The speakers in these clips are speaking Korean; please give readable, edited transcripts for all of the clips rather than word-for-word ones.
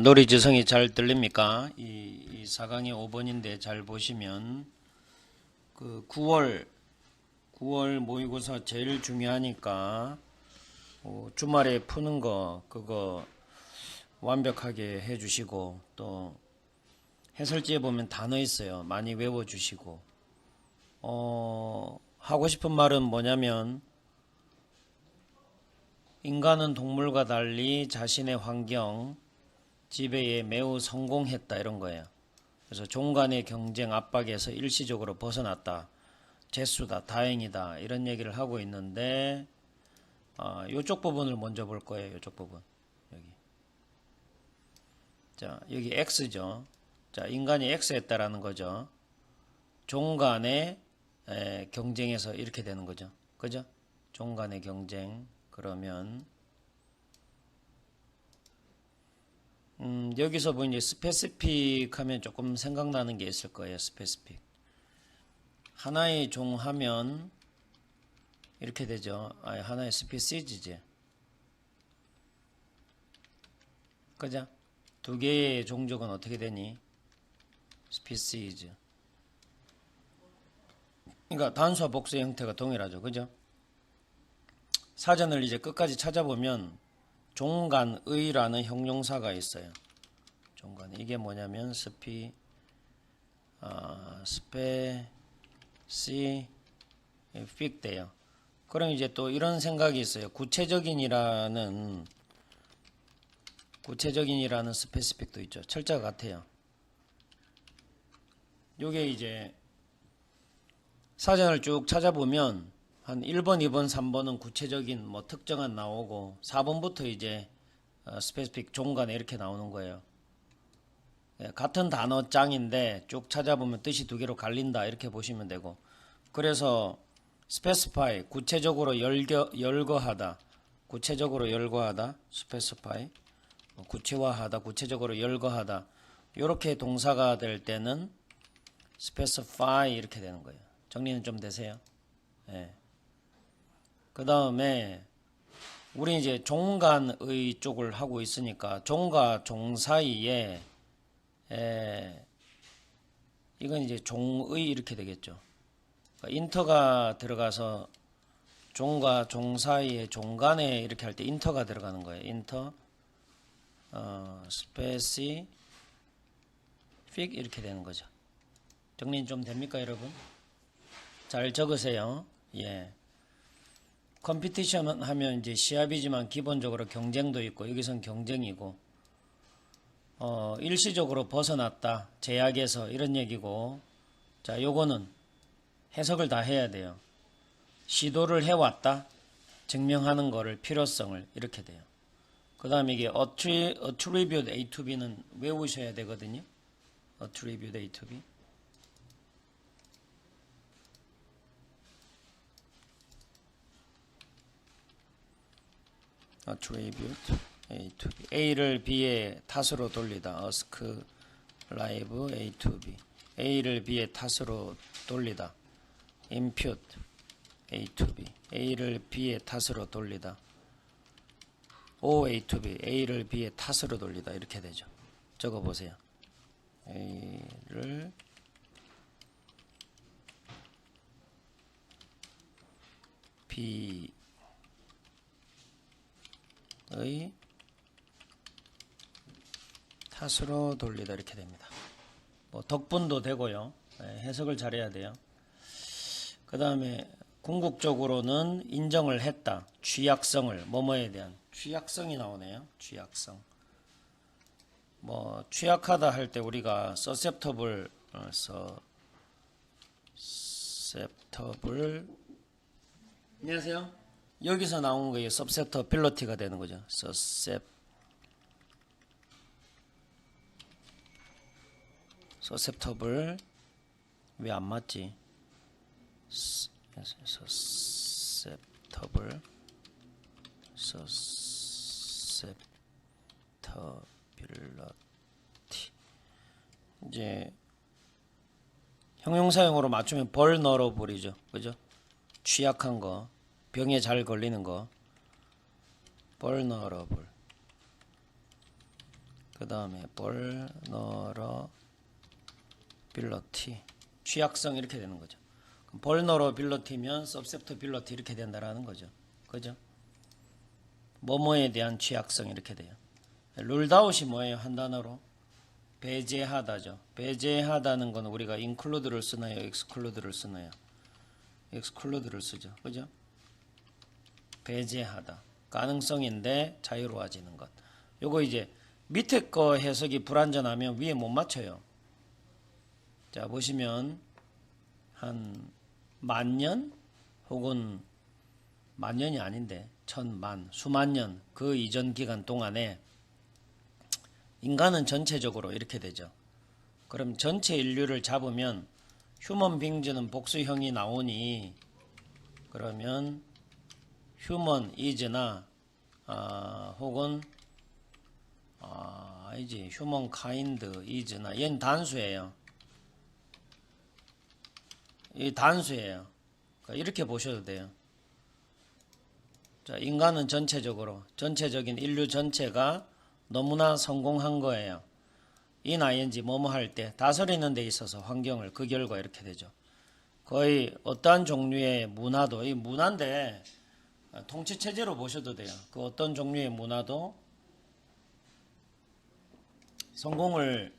놀이지성이 잘 들립니까? 이 4강의 5번인데 잘 보시면 그 9월 모의고사 제일 중요하니까 주말에 푸는 거 그거 완벽하게 해주시고 또 해설지에 보면 단어 있어요. 많이 외워주시고 하고 싶은 말은 뭐냐면 인간은 동물과 달리 자신의 환경 지배에 매우 성공했다 이런 거예요. 그래서 종 간의 경쟁 압박에서 일시적으로 벗어났다. 재수다. 다행이다. 이런 얘기를 하고 있는데 요쪽 부분을 먼저 볼 거예요. 요쪽 부분. 여기. 자, 여기 X죠. 자, 인간이 X했다라는 거죠. 종 간의 경쟁에서 이렇게 되는 거죠. 그죠? 종 간의 경쟁. 그러면 여기서 보면 이제 스페시픽 하면 조금 생각나는 게 있을 거예요. 스페시픽. 하나의 종 하면 이렇게 되죠. 하나의 스피시즈지. 그죠? 두 개의 종족은 어떻게 되니? 스피시즈. 그러니까 단수와 복수의 형태가 동일하죠. 그죠? 사전을 이제 끝까지 찾아보면 종간의라는 형용사가 있어요. 종간 이게 뭐냐면 스페시픽 돼요. 그럼 이제 또 이런 생각이 있어요. 구체적인이라는 스페시픽도 있죠. 철자가 같아요. 요게 이제 사전을 쭉 찾아보면 한 1번, 2번, 3번은 구체적인 뭐 특정한 나오고 4번부터 이제 스페시픽 종간에 이렇게 나오는 거예요. 같은 단어 짱인데 쭉 찾아보면 뜻이 두 개로 갈린다 이렇게 보시면 되고 그래서 specify 구체적으로 열거하다 구체적으로 열거하다 specify 구체화하다 구체적으로 열거하다 이렇게 동사가 될 때는 specify 이렇게 되는 거예요. 정리는 좀 되세요? 네. 그 다음에 우리 이제 종간의 쪽을 하고 있으니까 종과 종 사이에 이건 이제 종의 이렇게 되겠죠. 그러니까 인터가 들어가서 종과 종 사이에 종간에 이렇게 할 때 인터가 들어가는 거예요. 인터 스페시픽 이렇게 되는 거죠. 정리는 좀 됩니까, 여러분? 잘 적으세요. 예. 컴피티션 하면 이제 시합이지만 기본적으로 경쟁도 있고 여기선 경쟁이고 일시적으로 벗어났다 제약에서 이런 얘기고 자 요거는 해석을 다 해야 돼요. 시도를 해왔다 증명하는 거를 필요성을 이렇게 돼요. 그 다음에 이게 attribute A to B는 외우셔야 되거든요. attribute A to B attribute A to B A를 B의 탓으로 돌리다 ascribe A to B A를 B의 탓으로 돌리다 impute A to B A를 B의 탓으로 돌리다 O A to B A를 B의 탓으로 돌리다 이렇게 되죠. 적어보세요. A를 B의 탓으로 돌리다 이렇게 됩니다. 뭐 덕분도 되고요. 해석을 잘해야 돼요. 그 다음에 궁극적으로는 인정을 했다. 취약성을 뭐뭐에 대한 취약성이 나오네요. 취약성. 뭐 취약하다 할 때 우리가 susceptible 안녕하세요. 여기서 나온 거에 susceptibility가 되는 거죠. susceptible 왜 안 맞지? susceptibility 이제 형용사형으로 맞추면 vulnerable이죠. 그죠? 취약한 거, 병에 잘 걸리는 거 vulnerable 그 다음에 vulnerability 취약성 이렇게 되는 거죠. vulnerability면 susceptibility 이렇게 된다라는 거죠. 그죠? 뭐뭐에 대한 취약성 이렇게 돼요. 룰다웃이 뭐예요? 한 단어로 배제하다죠. 배제하다는 건 우리가 include를 쓰나요? exclude를 쓰나요? exclude를 쓰죠. 그죠? 배제하다. 가능성인데 자유로워지는 것. 요거 이제 밑에 거 해석이 불완전하면 위에 못 맞춰요. 자, 보시면 한 만년 혹은 만년이 아닌데 천만, 수만 년 그 이전 기간 동안에 인간은 전체적으로 이렇게 되죠. 그럼 전체 인류를 잡으면 휴먼 빙즈는 복수형이 나오니 그러면 휴먼 이즈나 혹은 이제 휴먼 카인드 이즈나 얘는 단수예요. 이 단수예요. 그러니까 이렇게 보셔도 돼요. 자, 인간은 전체적인 인류 전체가 너무나 성공한 거예요. ing 뭐뭐 할 때 다스리는 데 있어서 환경을 그 결과 이렇게 되죠. 거의 어떠한 종류의 문화도 이 문화인데 통치 체제로 보셔도 돼요. 그 어떤 종류의 문화도 성공을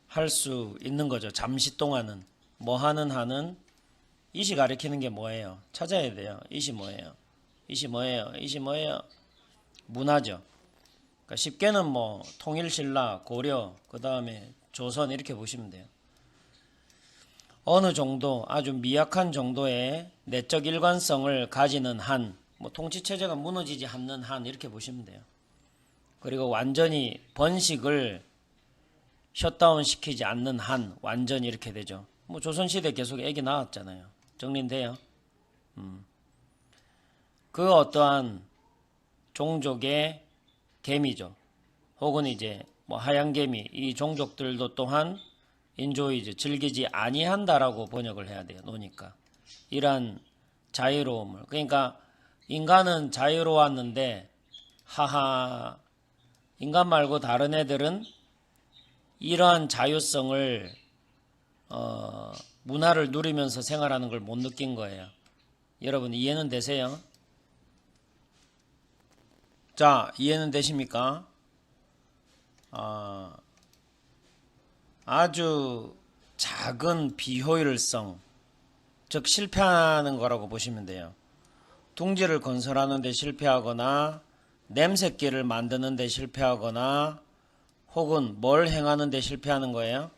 할 수 있는 거죠. 잠시 동안은 뭐 하는 이시 가리키는 게 뭐예요? 찾아야 돼요. 이시 뭐예요? 이시 뭐예요? 문화죠. 그러니까 쉽게는 뭐 통일신라, 고려, 그 다음에 조선 이렇게 보시면 돼요. 어느 정도 아주 미약한 정도의 내적 일관성을 가지는 한, 뭐 통치체제가 무너지지 않는 한 이렇게 보시면 돼요. 그리고 완전히 번식을 셧다운 시키지 않는 한 완전히 이렇게 되죠. 뭐 조선시대 계속 애기 낳았잖아요. 정리돼요. 그 어떠한 종족의 개미죠. 혹은 이제 뭐 하얀개미 이 종족들도 또한 인조이즈 즐기지 아니한다라고 번역을 해야 돼요. 노니까 이러한 자유로움을 그러니까 인간은 자유로웠는데 하하 인간 말고 다른 애들은 이러한 자유성을 문화를 누리면서 생활하는 걸 못 느낀 거예요. 여러분 이해는 되세요? 자, 이해는 되십니까? 아주 작은 비효율성, 즉 실패하는 거라고 보시면 돼요. 둥지를 건설하는 데 실패하거나 냄새끼를 만드는 데 실패하거나 혹은 뭘 행하는 데 실패하는 거예요?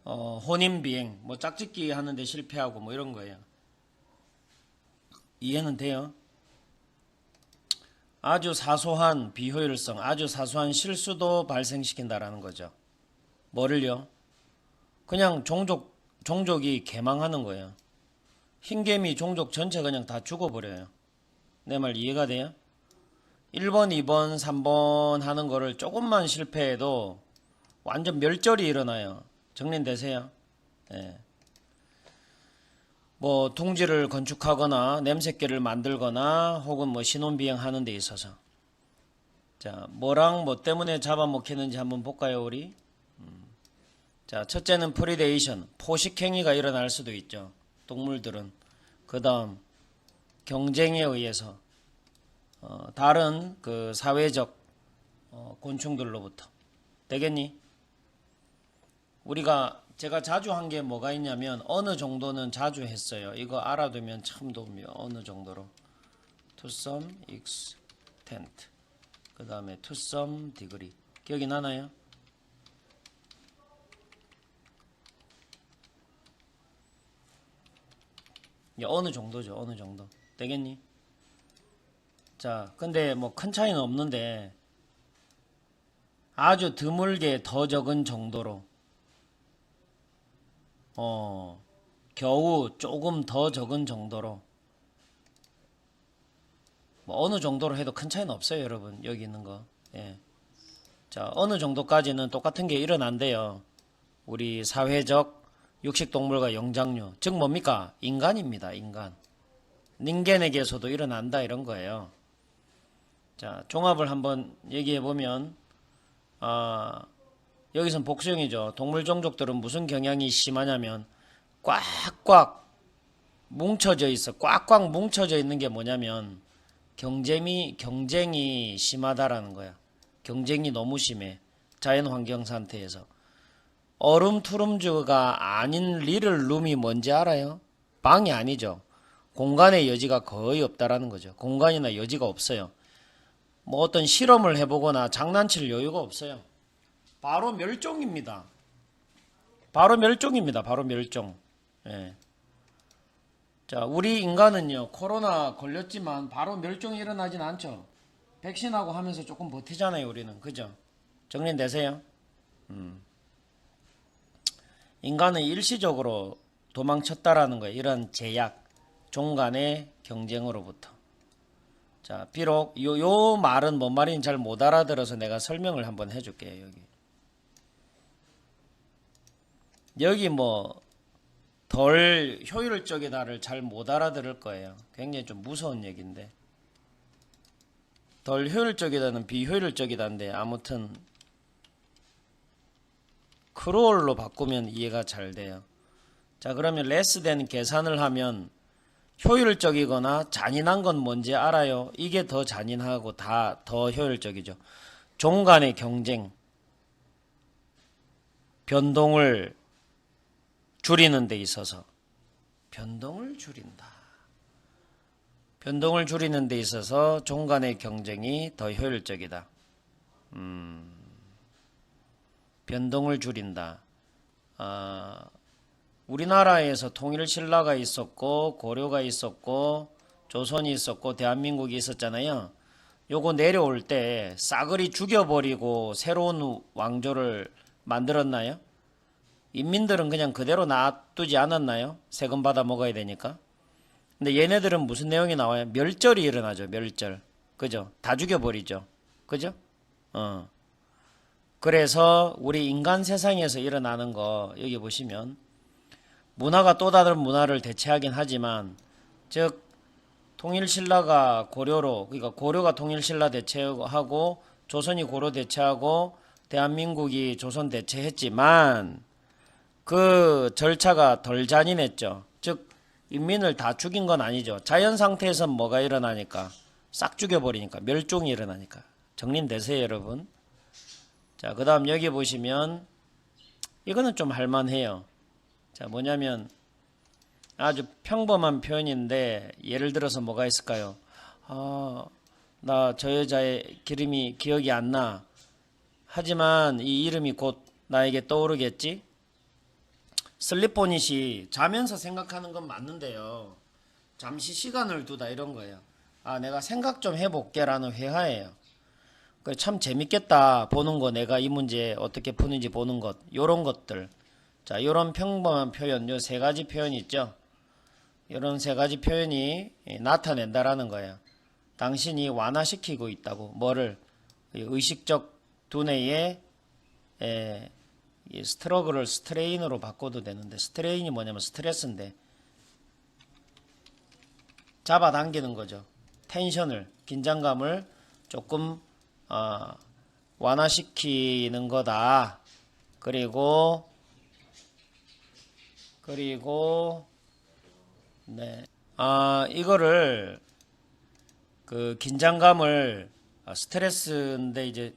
혼인비행, 뭐 짝짓기 하는 데 실패하고 뭐 이런 거예요. 이해는 돼요? 아주 사소한 비효율성, 아주 사소한 실수도 발생시킨다라는 거죠. 뭐를요? 그냥 종족이 개망하는 거예요. 흰개미 종족 전체 그냥 다 죽어버려요. 내 말 이해가 돼요? 1번, 2번, 3번 하는 거를 조금만 실패해도 완전 멸절이 일어나요. 정리되세요? 네. 뭐 둥지를 건축하거나 냄새끼를 만들거나 혹은 뭐 신혼비행 하는 데 있어서 자 뭐랑 뭐 때문에 잡아먹히는지 한번 볼까요 우리? 자 첫째는 프리데이션 포식행위가 일어날 수도 있죠. 동물들은 그 다음 경쟁에 의해서 다른 그 사회적 곤충들로부터 되겠니? 제가 자주 한 게 뭐가 있냐면 어느 정도는 자주 했어요. 이거 알아두면 참 도움이요. 어느 정도로 to some extent 그 다음에 to some degree 기억이 나나요? 어느 정도죠. 어느 정도 되겠니? 자 근데 뭐 큰 차이는 없는데 아주 드물게 더 적은 정도로 겨우 조금 더 적은 정도로 뭐 어느 정도로 해도 큰 차이는 없어요 여러분 여기 있는 거 예. 자 어느 정도까지는 똑같은 게 일어난대요 우리 사회적 육식동물과 영장류 즉 뭡니까 인간입니다 인간 닌겐에게서도 일어난다 이런 거예요 자 종합을 한번 얘기해 보면 여기선 복수형이죠. 동물 종족들은 무슨 경향이 심하냐면 꽉꽉 뭉쳐져 있어. 꽉꽉 뭉쳐져 있는 게 뭐냐면 경쟁이 심하다라는 거야. 경쟁이 너무 심해. 자연 환경 상태에서. 얼음투룸즈가 아닌 리를 룸이 뭔지 알아요? 방이 아니죠. 공간의 여지가 거의 없다라는 거죠. 공간이나 여지가 없어요. 뭐 어떤 실험을 해보거나 장난칠 여유가 없어요. 바로 멸종입니다. 바로 멸종입니다. 바로 멸종. 예. 자, 우리 인간은요, 코로나 걸렸지만 바로 멸종이 일어나진 않죠. 백신하고 하면서 조금 버티잖아요, 우리는. 그죠? 정리되세요? 인간은 일시적으로 도망쳤다라는 거예요. 이런 제약, 종간의 경쟁으로부터. 자, 비록 요 말은 뭔 말인지 잘 못 알아들어서 내가 설명을 한번 해줄게요. 여기 뭐 덜 효율적이다를 잘 못 알아들을 거예요. 굉장히 좀 무서운 얘기인데. 덜 효율적이다는 비효율적이다인데 아무튼 크루얼로 바꾸면 이해가 잘 돼요. 자, 그러면 레스 된 계산을 하면 효율적이거나 잔인한 건 뭔지 알아요? 이게 더 잔인하고 다 더 효율적이죠. 종 간의 경쟁, 변동을 줄이는 데 있어서 변동을 줄이는 데 있어서 종 간의 경쟁이 더 효율적이다. 변동을 줄인다. 우리나라에서 통일신라가 있었고 고려가 있었고 조선이 있었고 대한민국이 있었잖아요. 요거 내려올 때 싸그리 죽여버리고 새로운 왕조를 만들었나요? 인민들은 그냥 그대로 놔두지 않았나요? 세금 받아 먹어야 되니까. 근데 얘네들은 무슨 내용이 나와요? 멸절이 일어나죠. 멸절. 그죠? 다 죽여버리죠. 그죠? 그래서 우리 인간 세상에서 일어나는 거 여기 보시면 문화가 또 다른 문화를 대체하긴 하지만, 즉 통일신라가 고려로, 그러니까 고려가 통일신라 대체하고 조선이 고려 대체하고 대한민국이 조선 대체했지만 그 절차가 덜 잔인했죠. 즉 인민을 다 죽인 건 아니죠. 자연 상태에서 뭐가 일어나니까 싹 죽여버리니까 멸종이 일어나니까. 정리되세요, 여러분? 자, 그 다음 여기 보시면 이거는 좀 할만해요. 자, 뭐냐면 아주 평범한 표현인데 예를 들어서 뭐가 있을까요? 나 저 여자의 이름이 기억이 안 나. 하지만 이 이름이 곧 나에게 떠오르겠지? 슬립보닛이 자면서 생각하는 건 맞는데요. 잠시 시간을 두다 이런 거예요. 내가 생각 좀 해볼게 라는 회화예요. 참 재밌겠다 보는 거, 내가 이 문제 어떻게 푸는지 보는 것, 요런 것들. 자, 요런 평범한 표현, 요 세 가지 표현이 있죠. 요런 세 가지 표현이 나타낸다라는 거예요. 당신이 완화시키고 있다고. 뭐를? 의식적 두뇌의 스트러글을 스트레인으로 바꿔도 되는데, 스트레인이 뭐냐면 스트레스인데 잡아당기는 거죠. 텐션을, 긴장감을 조금 완화시키는 거다. 그리고 네, 이거를 그 긴장감을 스트레스인데 이제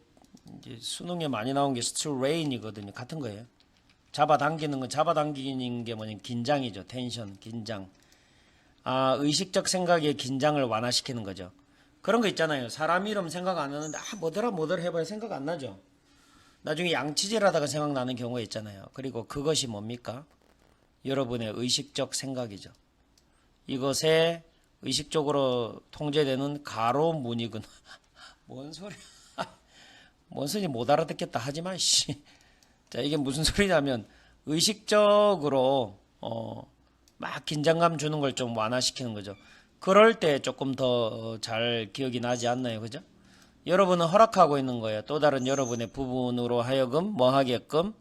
수능에 많이 나온 게 스트레인이거든요. 같은 거예요. 잡아당기는 건, 잡아당기는 게 뭐냐면 긴장이죠. 텐션, 긴장. 의식적 생각의 긴장을 완화시키는 거죠. 그런 거 있잖아요. 사람 이름 생각 안 나는데 뭐더라 해봐야 생각 안 나죠. 나중에 양치질하다가 생각나는 경우가 있잖아요. 그리고 그것이 뭡니까? 여러분의 의식적 생각이죠. 이것에 의식적으로 통제되는 가로 문이군. 뭔 소리야? 뭔 소리 못 알아듣겠다 하지만 씨. 자, 이게 무슨 소리냐면 의식적으로 막 긴장감 주는 걸 좀 완화시키는 거죠. 그럴 때 조금 더 잘 기억이 나지 않나요? 그죠? 여러분은 허락하고 있는 거예요. 또 다른 여러분의 부분으로 하여금 뭐 하게끔,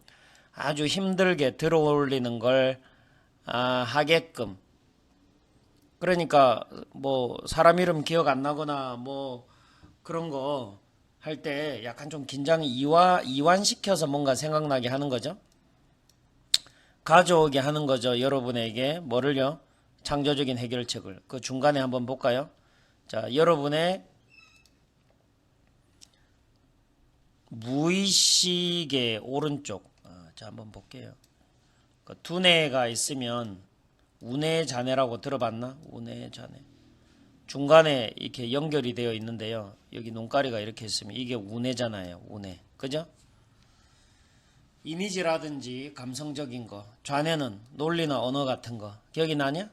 아주 힘들게 들어올리는 걸 하게끔. 그러니까 뭐 사람 이름 기억 안 나거나 뭐 그런 거 할 때 약간 좀 긴장 이완시켜서 뭔가 생각나게 하는 거죠. 가져오게 하는 거죠. 여러분에게 뭐를요? 창조적인 해결책을. 그 중간에 한번 볼까요? 자, 여러분의 무의식의 오른쪽. 자, 한번 볼게요. 그 두뇌가 있으면 우뇌자뇌라고 들어봤나? 우뇌자뇌. 중간에 이렇게 연결이 되어 있는데요. 여기 눈가리가 이렇게 있으면 이게 우뇌잖아요. 우뇌. 그죠? 이미지라든지 감성적인 거. 좌뇌는 논리나 언어 같은 거. 기억이 나냐?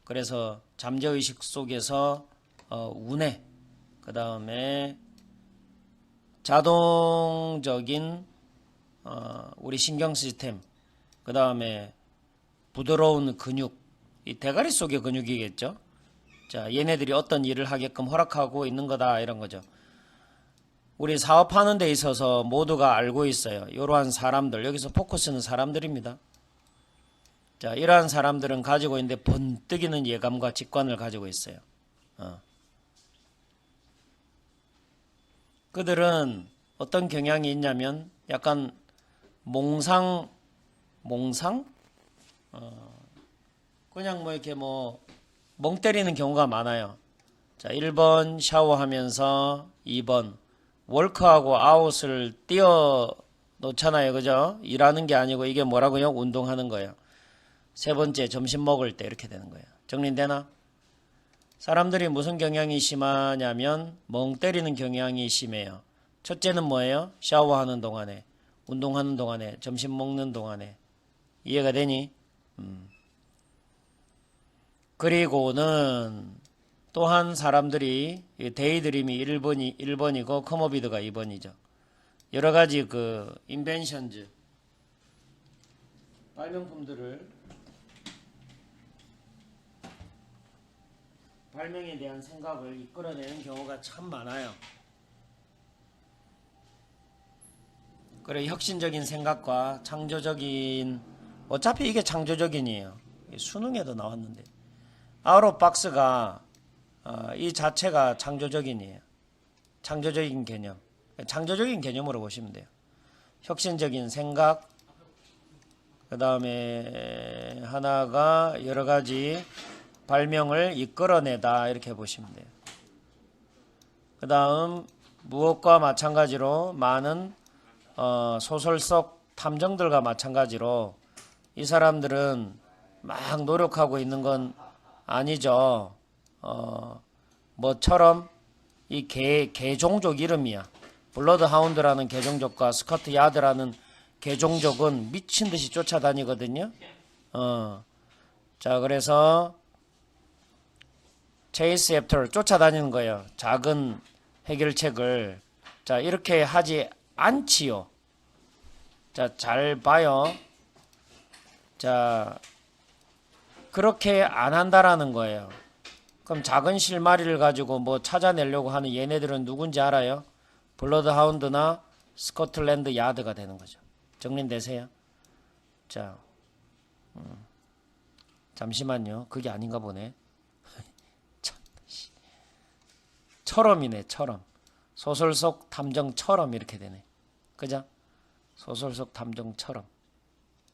그래서 잠재의식 속에서 우뇌. 그 다음에 자동적인 우리 신경 시스템. 그 다음에 부드러운 근육. 이 대가리 속의 근육이겠죠. 자, 얘네들이 어떤 일을 하게끔 허락하고 있는 거다 이런 거죠. 우리 사업하는 데 있어서 모두가 알고 있어요. 이러한 사람들, 여기서 포커스는 사람들입니다. 자, 이러한 사람들은 가지고 있는데 번뜩이는 예감과 직관을 가지고 있어요. 그들은 어떤 경향이 있냐면 약간 몽상? 그냥 뭐 이렇게 멍 때리는 경우가 많아요. 자, 1번 샤워하면서 2번 월크하고 아웃을 띄어 놓잖아요. 그죠? 일하는 게 아니고 이게 뭐라고요? 운동하는 거예요. 세 번째 점심 먹을 때 이렇게 되는 거예요. 정리되나? 사람들이 무슨 경향이 심하냐면 멍 때리는 경향이 심해요. 첫째는 뭐예요? 샤워하는 동안에, 운동하는 동안에, 점심 먹는 동안에. 이해가 되니? 그리고는 또한 사람들이 데이드림이 1번이고 커머비드가 2번이죠. 여러 가지 그 인벤션즈 발명품들을 발명에 대한 생각을 이끌어내는 경우가 참 많아요. 그래, 혁신적인 생각과 창조적인, 어차피 이게 창조적인이에요. 수능에도 나왔는데 아웃오박스가 이 자체가 창조적인이에요. 창조적인 개념, 창조적인 개념으로 보시면 돼요. 혁신적인 생각, 그 다음에 하나가 여러 가지 발명을 이끌어내다 이렇게 보시면 돼요. 그 다음 무엇과 마찬가지로 많은 소설 속 탐정들과 마찬가지로 이 사람들은 막 노력하고 있는 건 아니죠. 뭐처럼 이 개종족 이름이야. 블러드 하운드라는 개종족과 스커트 야드라는 개종족은 미친 듯이 쫓아다니거든요. 자, 그래서 체이스 애프터 쫓아다니는 거예요. 작은 해결책을. 자, 이렇게 하지 않지요. 자, 잘 봐요. 자, 그렇게 안 한다라는 거예요. 그럼 작은 실마리를 가지고 뭐 찾아내려고 하는 얘네들은 누군지 알아요? 블러드 하운드나 스코틀랜드 야드가 되는 거죠. 정리되세요? 자, 잠시만요. 그게 아닌가 보네. 처럼이네, 처럼. 소설 속 탐정처럼 이렇게 되네. 그죠? 소설 속 탐정처럼.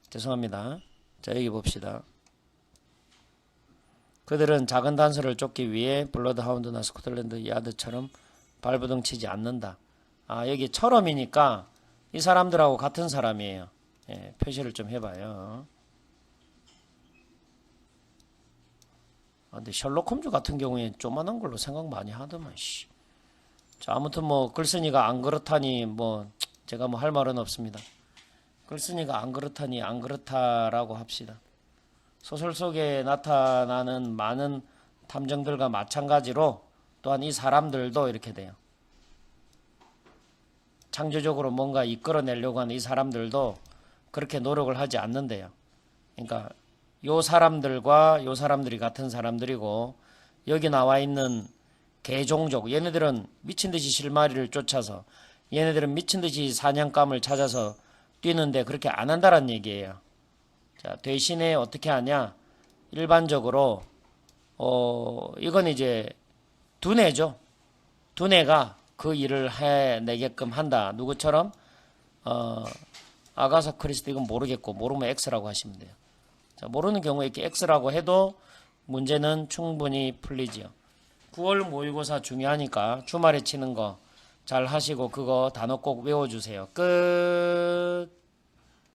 죄송합니다. 자, 여기 봅시다. 그들은 작은 단서를 쫓기 위해 블러드 하운드나 스코틀랜드 야드처럼 발버둥 치지 않는다. 여기 처럼이니까 이 사람들하고 같은 사람이에요. 예, 표시를 좀 해봐요. 근데 셜록 홈즈 같은 경우에 조만한 걸로 생각 많이 하더만. 자, 아무튼 뭐 글쓴이가 안 그렇다니 뭐 제가 뭐 할 말은 없습니다. 글쓴이가 안 그렇다니 안 그렇다라고 합시다. 소설 속에 나타나는 많은 탐정들과 마찬가지로 또한 이 사람들도 이렇게 돼요. 창조적으로 뭔가 이끌어내려고 하는 이 사람들도 그렇게 노력을 하지 않는데요. 그러니까 요 사람들과 요 사람들이 같은 사람들이고, 여기 나와 있는 개종족, 얘네들은 미친듯이 실마리를 쫓아서, 얘네들은 미친듯이 사냥감을 찾아서 뛰는데 그렇게 안 한다는 얘기예요. 자, 대신에 어떻게 하냐? 일반적으로 이건 이제 두뇌죠. 두뇌가 그 일을 해내게끔 한다. 누구처럼? 아가사 크리스티. 이건 모르겠고 모르면 X라고 하시면 돼요. 자, 모르는 경우에 이렇게 X라고 해도 문제는 충분히 풀리지요. 9월 모의고사 중요하니까 주말에 치는 거 잘 하시고 그거 단어 꼭 외워주세요. 끝.